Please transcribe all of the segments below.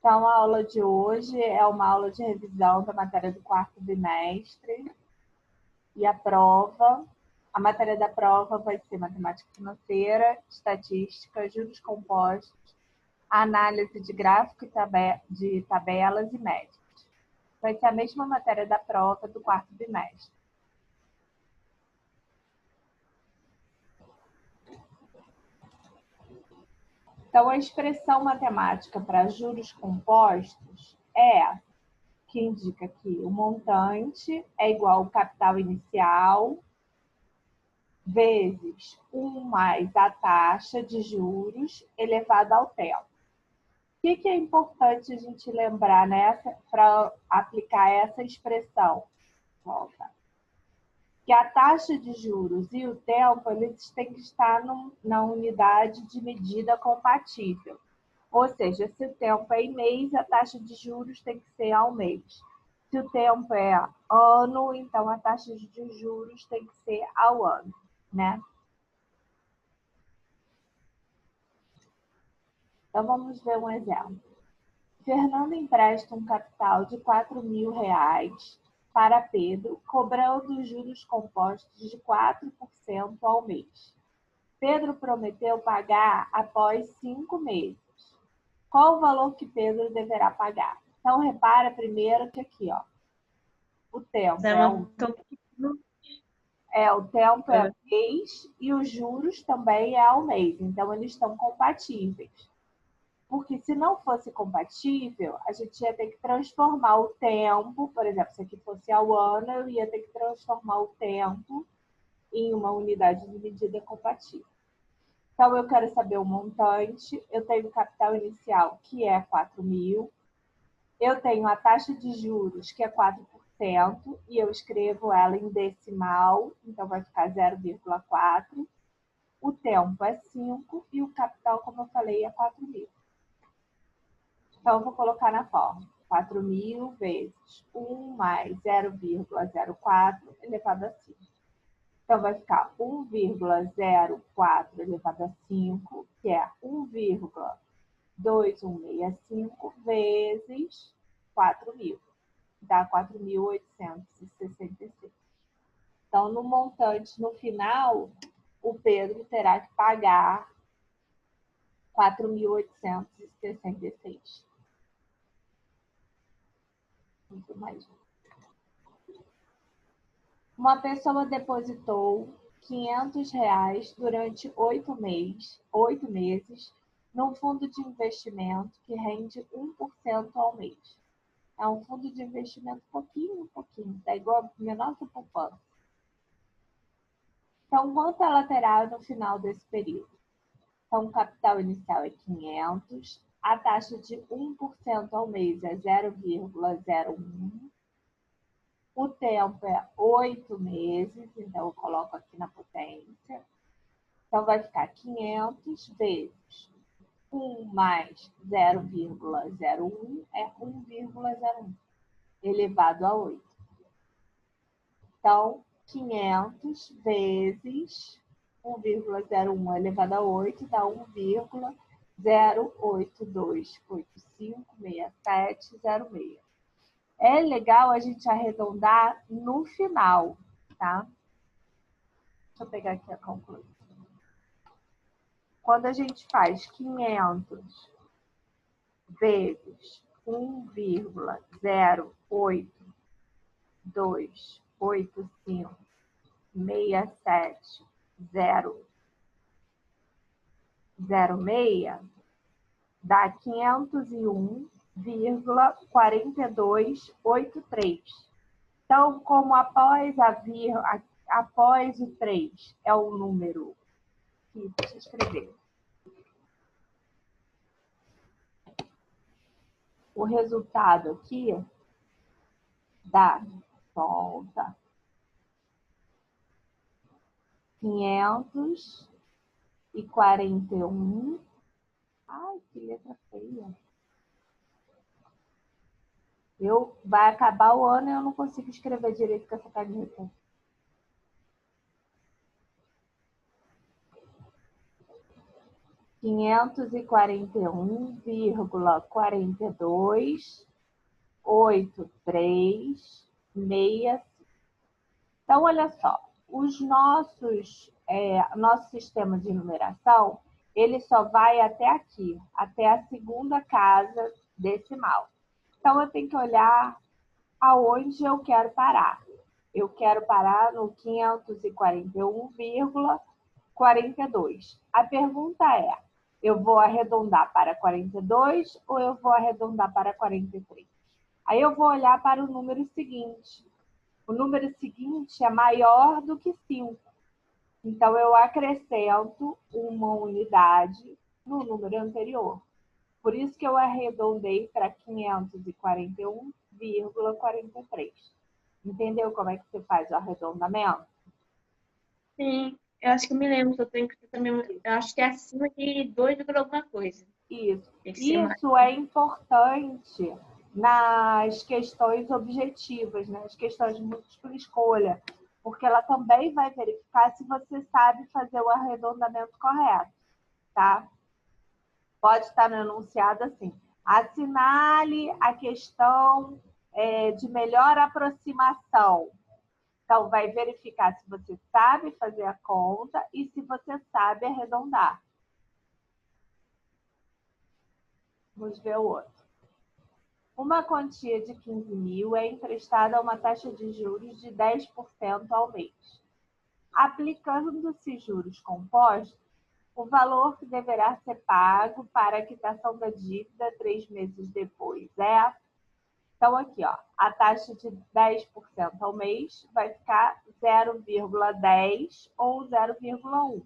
Então, a aula de hoje é uma aula de revisão da matéria do quarto bimestre. E a matéria da prova vai ser matemática financeira, estatística, juros compostos, análise de gráfico de tabelas e médias. Vai ser a mesma matéria da prova do quarto bimestre. Então, a expressão matemática para juros compostos é essa, que indica que o montante é igual ao capital inicial vezes 1 mais a taxa de juros elevada ao tempo. O que é importante a gente lembrar para aplicar essa expressão? Volta. Que a taxa de juros e o tempo eles têm que estar na unidade de medida compatível. Ou seja, se o tempo é em mês, a taxa de juros tem que ser ao mês. Se o tempo é ano, então a taxa de juros tem que ser ao ano, né? Então, vamos ver um exemplo. Fernando empresta um capital de R$ 4.000 para Pedro, cobrando juros compostos de 4% ao mês. Pedro prometeu pagar após 5 meses. Qual o valor que Pedro deverá pagar? Então, repara primeiro que aqui, ó, o tempo o tempo é mês e os juros também é ao mês. Então, eles estão compatíveis. Porque se não fosse compatível, a gente ia ter que transformar o tempo, por exemplo, se aqui fosse ao ano, eu ia ter que transformar o tempo em uma unidade de medida compatível. Então, eu quero saber o montante, eu tenho o capital inicial, que é 4.000, eu tenho a taxa de juros, que é 4%, e eu escrevo ela em decimal, então vai ficar 0,4. O tempo é 5 e o capital, como eu falei, é 4.000. Então, eu vou colocar na forma 4.000 vezes 1 mais 0,04 elevado a 5. Então, vai ficar 1,04 elevado a 5, que é 1,2165 vezes 4.000. Dá 4.866. Então, no montante, no final, o Pedro terá que pagar 4.866. Muito mais. Uma pessoa depositou R$ 500 durante 8 meses num fundo de investimento que rende 1% ao mês. É um fundo de investimento pouquinho, tá igual a menor que poupança. Então, quanto ela terá no final desse período? Então, o capital inicial é 500, a taxa de 1% ao mês é 0,01, o tempo é 8 meses, então eu coloco aqui na potência. Então, vai ficar 500 vezes 1 mais 0,01 é 1,01 elevado a 8. Então, 500 vezes 1,01 elevado a 8 dá 1,082856706. É legal a gente arredondar no final, tá? Deixa eu pegar aqui a conclusão. Quando a gente faz 500 vezes 1,082856706 dá 501,4283. Então, como após o 3 é o número que, deixa eu escrever. O resultado aqui dá, volta, 541. Ai, que letra feia. Vai acabar o ano e eu não consigo escrever direito com essa caneta. 541,428365. Então, olha só, nosso sistema de numeração, ele só vai até aqui, até a segunda casa decimal. Então, eu tenho que olhar aonde eu quero parar. Eu quero parar no 541,42. A pergunta é, eu vou arredondar para 42 ou eu vou arredondar para 43? Aí eu vou olhar para o número seguinte. O número seguinte é maior do que 5. Então, eu acrescento uma unidade no número anterior. Por isso que eu arredondei para 541,43. Entendeu como é que você faz o arredondamento? Sim, eu acho que eu me lembro, eu tenho que também, eu acho que é acima de 2, alguma coisa. Isso. Tem que ser mais. Isso é importante nas questões objetivas, nas questões de múltipla escolha, porque ela também vai verificar se você sabe fazer o arredondamento correto, tá? Pode estar no enunciado assim: assinale a questão de melhor aproximação. Então, vai verificar se você sabe fazer a conta e se você sabe arredondar. Vamos ver o outro. Uma quantia de 15 mil é emprestada a uma taxa de juros de 10% ao mês. Aplicando-se juros compostos, o valor que deverá ser pago para a quitação da dívida 3 meses depois é... Então, aqui, ó, a taxa de 10% ao mês vai ficar 0,10 ou 0,1.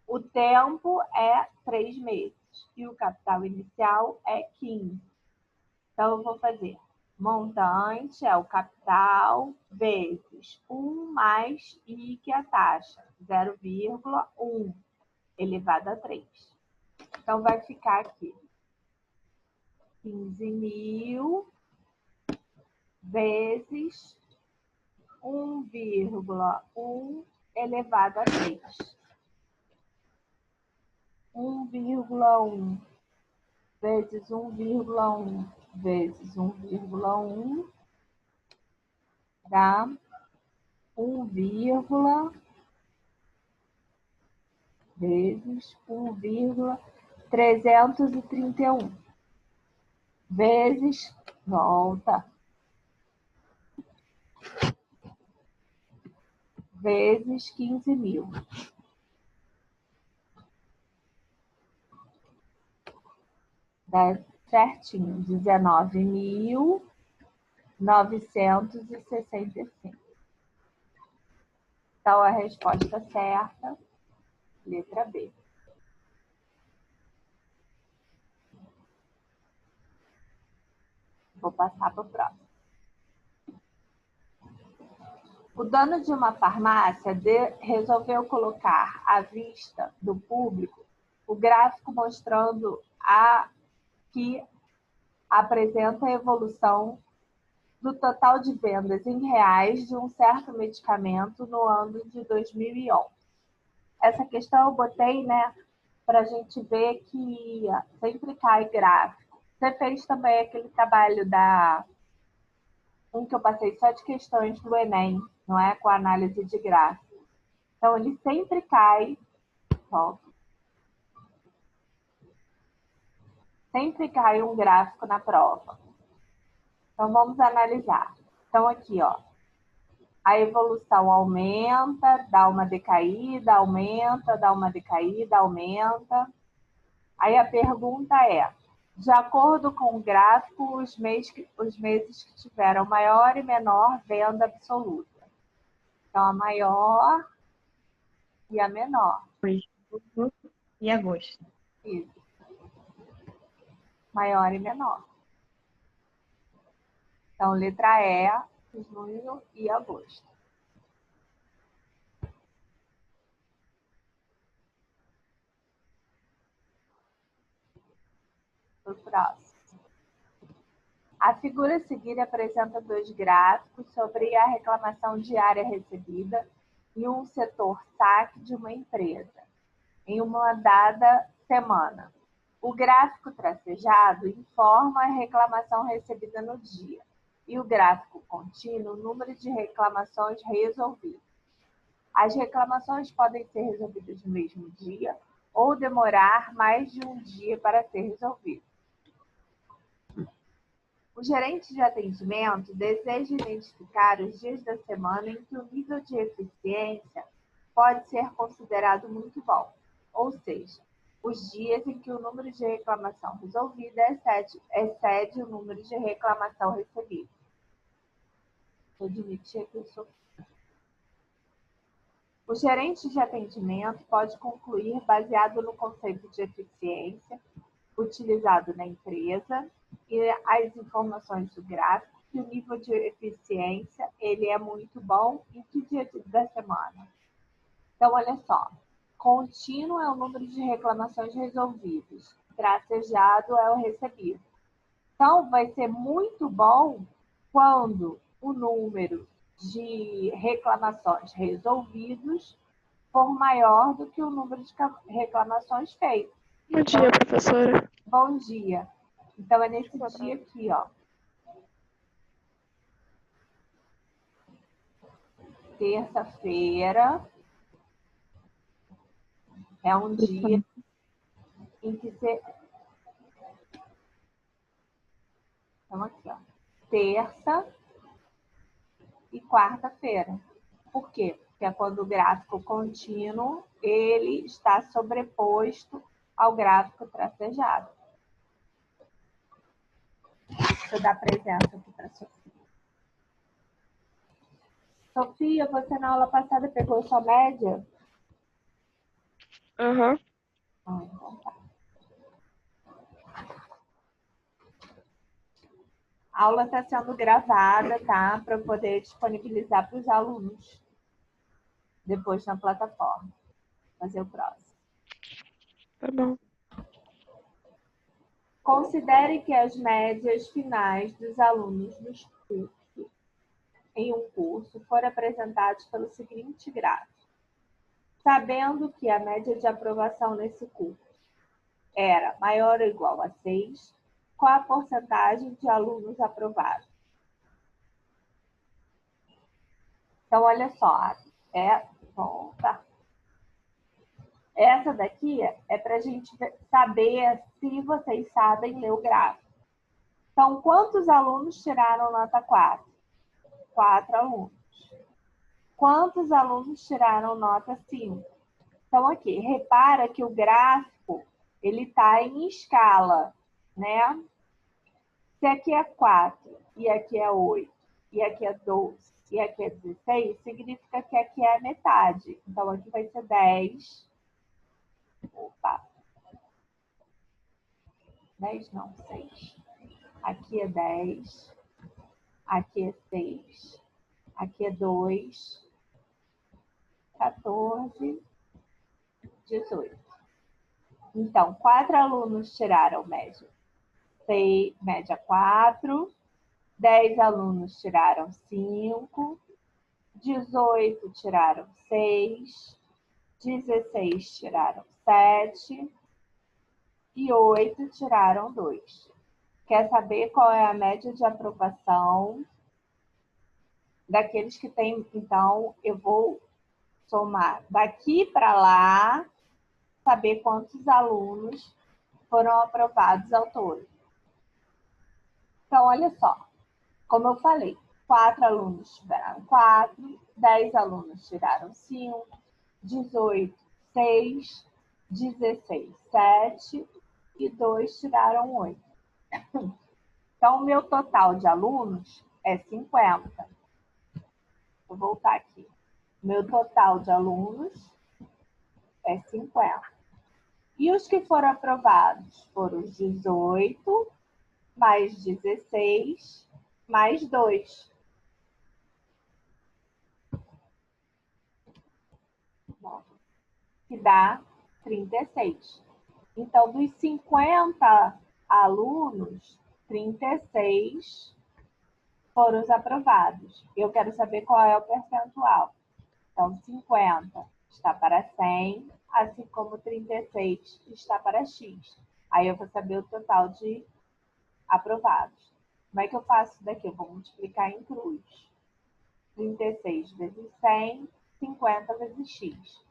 O tempo é 3 meses e o capital inicial é 15. Então, eu vou fazer montante, é o capital, vezes 1 mais I, que é a taxa, 0,1 elevado a 3. Então, vai ficar aqui 15 mil vezes 1,1 elevado a 3. 1,1 vezes 1,1 vezes 1,1 dá 1, vezes 1,331 vezes, volta, vezes 15 mil. Dá certinho, 19.965. Então, a resposta certa, letra B. Vou passar para o próximo. O dono de uma farmácia resolveu colocar à vista do público o gráfico mostrando que apresenta a evolução do total de vendas em reais de um certo medicamento no ano de 2011. Essa questão eu botei, né, para a gente ver que sempre cai gráfico. Você fez também aquele trabalho que eu passei só de questões do Enem, não é? Com a análise de gráfico. Então, ele sempre cai, ó, sempre cai um gráfico na prova. Então, vamos analisar. Então, aqui, ó, a evolução aumenta, dá uma decaída, aumenta, dá uma decaída, aumenta. Aí a pergunta é, de acordo com o gráfico, os meses que tiveram maior e menor venda absoluta. Então, a maior e a menor. Julho e agosto. Isso. Maior e menor. Então, letra E, junho e agosto. O próximo. A figura a seguir apresenta 2 gráficos sobre a reclamação diária recebida em um setor saque de uma empresa, em uma dada semana. O gráfico tracejado informa a reclamação recebida no dia. E o gráfico contínuo, o número de reclamações resolvidas. As reclamações podem ser resolvidas no mesmo dia ou demorar mais de um dia para ser resolvido. O gerente de atendimento deseja identificar os dias da semana em que o nível de eficiência pode ser considerado muito bom, ou seja, os dias em que o número de reclamação resolvida excede o número de reclamação recebida. Vou admitir que eu sou. O gerente de atendimento pode concluir baseado no conceito de eficiência utilizado na empresa e as informações do gráfico que o nível de eficiência ele é muito bom em que dia da semana. Então, olha só, contínuo é o número de reclamações resolvidas, tracejado é o recebido. Então, vai ser muito bom quando o número de reclamações resolvidas for maior do que o número de reclamações feitas. Bom dia, professora. Bom dia. Então, é nesse dia aqui, ó. Terça-feira é um dia em que você... Então, aqui, ó. Terça e quarta-feira. Por quê? Porque é quando o gráfico contínuo ele está sobreposto ao gráfico tracejado. Deixa eu dar presença aqui para a Sofia. Sofia, você na aula passada pegou sua média? Aham. Então tá. A aula está sendo gravada, tá? Para eu poder disponibilizar para os alunos depois na plataforma. Fazer o próximo. Tá bom. Considere que as médias finais dos alunos dos cursos em um curso foram apresentadas pelo seguinte gráfico. Sabendo que a média de aprovação nesse curso era maior ou igual a 6, qual a porcentagem de alunos aprovados? Então, olha só. Essa daqui é para a gente saber se vocês sabem ler o gráfico. Então, quantos alunos tiraram nota 4? 4 alunos. Quantos alunos tiraram nota 5? Então, aqui, repara que o gráfico ele está em escala, né? Se aqui é 4, e aqui é 8, e aqui é 12, e aqui é 16, significa que aqui é a metade. Então, aqui vai ser 10. Opa. 10 não, 6. Aqui é 10. Aqui é 6. Aqui é 2. 14. 18. Então, 4 alunos tiraram média 6, média 4. 10 alunos tiraram 5. 18 tiraram 6. 16 tiraram 7. E 8 tiraram 2. Quer saber qual é a média de aprovação daqueles que têm? Então, eu vou somar daqui para lá, saber quantos alunos foram aprovados ao todo. Então, olha só. Como eu falei, 4 alunos tiraram 4, 10 alunos tiraram 5, 18, 6, 16, 7 e 2 tiraram 8. Então, o meu total de alunos é 50. Vou voltar aqui. Meu total de alunos é 50. E os que foram aprovados foram os 18, mais 16, mais 2. Que dá 36. Então, dos 50 alunos, 36 foram os aprovados. Eu quero saber qual é o percentual. Então, 50 está para 100, assim como 36 está para X. Aí eu vou saber o total de aprovados. Como é que eu faço isso daqui? Eu vou multiplicar em cruz. 36 vezes 100, 50 vezes X.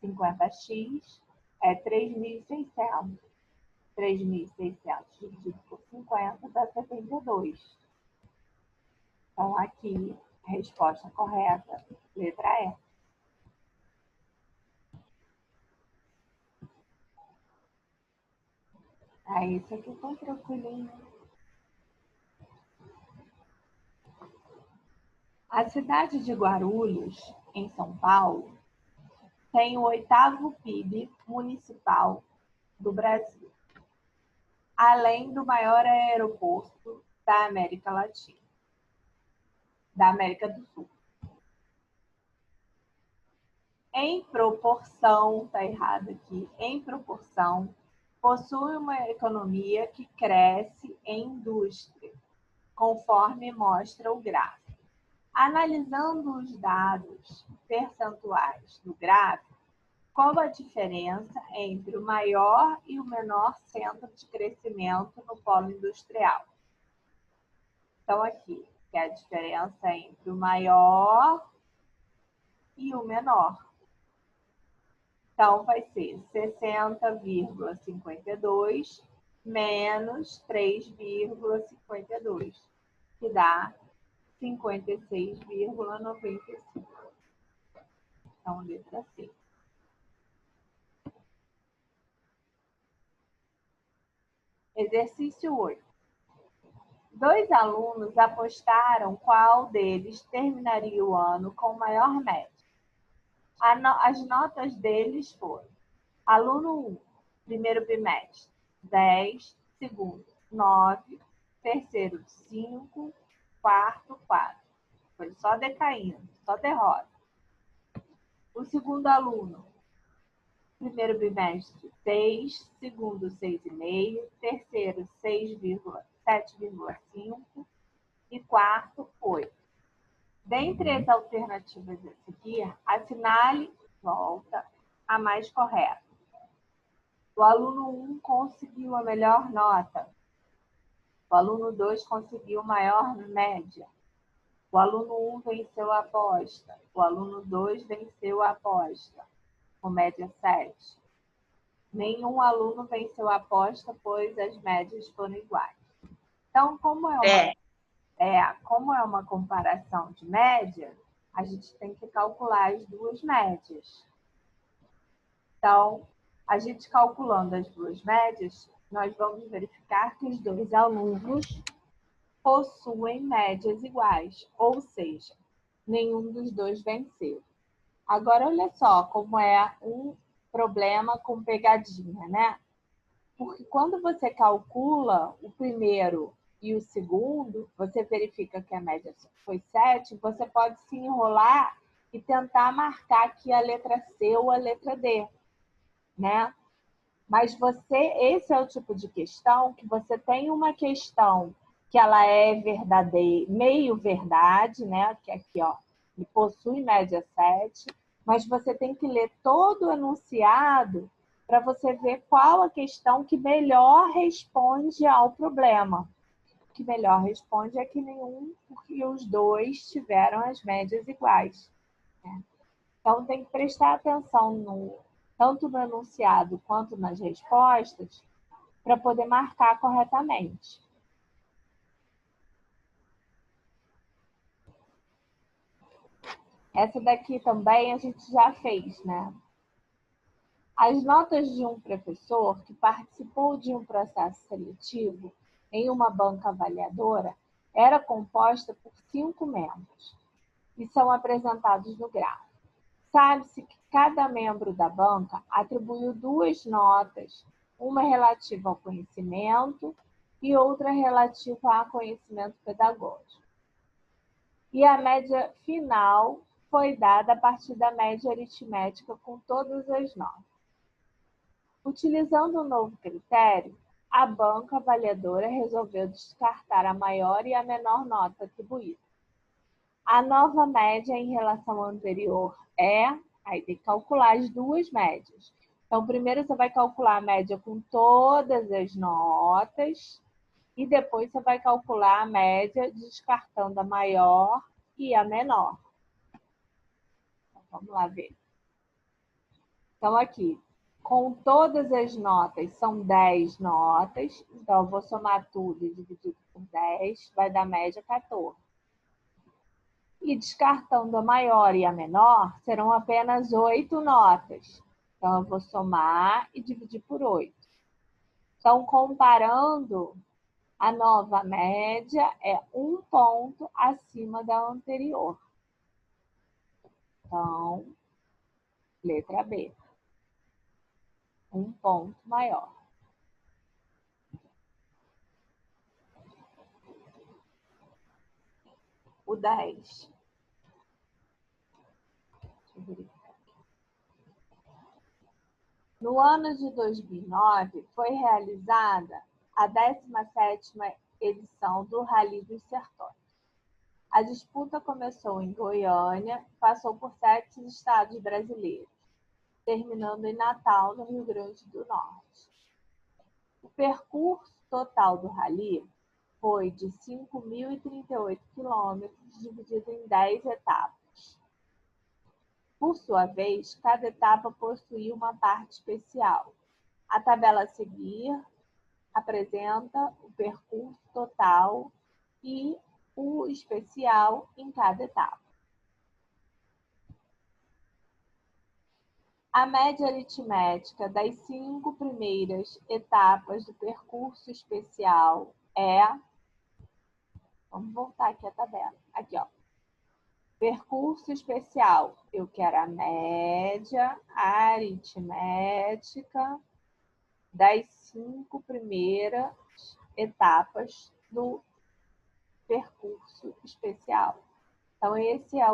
50x é 3.600. 3.600 dividido por 50 dá 72. Então, aqui, a resposta correta, letra E. Aí, isso aqui foi tranquilinho. A cidade de Guarulhos, em São Paulo, tem o 8º PIB municipal do Brasil, além do maior aeroporto da América Latina, da América do Sul. Em proporção, tá errado aqui, em proporção, possui uma economia que cresce em indústria, conforme mostra o gráfico. Analisando os dados percentuais do gráfico, qual a diferença entre o maior e o menor centro de crescimento no polo industrial? Então, aqui, que é a diferença entre o maior e o menor. Então, vai ser 60,52 menos 3,52, que dá 56,95. Então, letra C. Exercício 8. 2 alunos apostaram qual deles terminaria o ano com maior média. As notas deles foram: aluno 1, primeiro bimestre, 10, segundo, 9, terceiro, 5, quarto, 4. Foi só decaindo, só derrota. O segundo aluno, primeiro bimestre, 6, segundo, 6,5, terceiro, 7,5 e quarto, 8. Dentre as alternativas a seguir, assinale, volta, a mais correta. O aluno 1 conseguiu a melhor nota. O aluno 2 conseguiu maior média. O aluno 1 venceu a aposta. O aluno 2 venceu a aposta, com média 7. Nenhum aluno venceu a aposta, pois as médias foram iguais. Então, como é uma comparação de média, a gente tem que calcular as duas médias. Então, a gente calculando as duas médias, nós vamos verificar que os 2 alunos possuem médias iguais, ou seja, nenhum dos 2 venceu. Agora, olha só como é um problema com pegadinha, né? Porque quando você calcula o primeiro e o segundo, você verifica que a média foi 7, você pode se enrolar e tentar marcar aqui a letra C ou a letra D, né? Mas esse é o tipo de questão que você tem uma questão que ela é verdadeira, meio verdade, né? Que aqui, ó, ele possui média 7, mas você tem que ler todo o enunciado para você ver qual a questão que melhor responde ao problema. O que melhor responde é que nenhum, porque os 2 tiveram as médias iguais, né? Então, tem que prestar atenção tanto no enunciado quanto nas respostas para poder marcar corretamente. Essa daqui também a gente já fez, né? As notas de um professor que participou de um processo seletivo em uma banca avaliadora era composta por 5 membros e são apresentados no gráfico. Sabe-se que cada membro da banca atribuiu 2 notas, uma relativa ao conhecimento e outra relativa a conhecimento pedagógico. E a média final foi dada a partir da média aritmética com todas as notas. Utilizando um novo critério, a banca avaliadora resolveu descartar a maior e a menor nota atribuída. A nova média em relação ao anterior aí tem que calcular as duas médias. Então, primeiro você vai calcular a média com todas as notas e depois você vai calcular a média descartando a maior e a menor. Então, vamos lá ver. Então, aqui, com todas as notas, são 10 notas. Então, eu vou somar tudo e dividir por 10, vai dar média 14. E descartando a maior e a menor, serão apenas 8 notas. Então, eu vou somar e dividir por 8. Então, comparando, a nova média é 1 ponto acima da anterior. Então, letra B. 1 ponto maior. O 10. Deixa eu verificar. No ano de 2009, foi realizada a 17ª edição do Rally dos Sertões. A disputa começou em Goiânia, passou por 7 estados brasileiros, terminando em Natal, no Rio Grande do Norte. O percurso total do rally foi de 5.038 quilômetros, dividido em 10 etapas. Por sua vez, cada etapa possuía uma parte especial. A tabela a seguir apresenta o percurso total e o especial em cada etapa. A média aritmética das 5 primeiras etapas do percurso especial é... Vamos voltar aqui a tabela. Aqui, ó. Percurso especial. Eu quero a média aritmética das 5 primeiras etapas do percurso especial. Então, esse é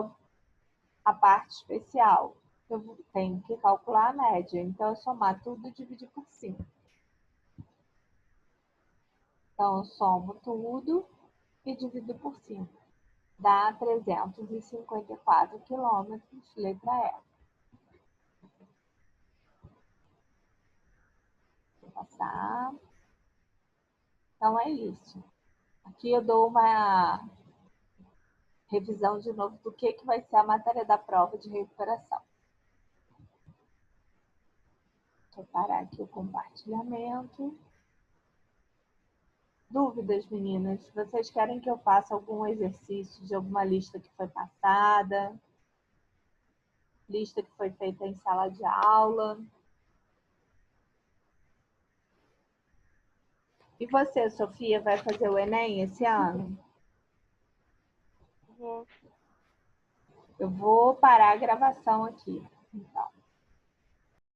a parte especial. Eu tenho que calcular a média. Então, eu somar tudo e dividir por 5. Então, eu somo tudo e divido por 5. Dá 354 quilômetros, letra E. Vou passar. Então, é isso. Aqui eu dou uma revisão de novo do que vai ser a matéria da prova de recuperação. Vou parar aqui o compartilhamento. Dúvidas, meninas? Vocês querem que eu faça algum exercício de alguma lista que foi passada? Lista que foi feita em sala de aula? E você, Sofia, vai fazer o Enem esse ano? Vou. Eu vou parar a gravação aqui. Então.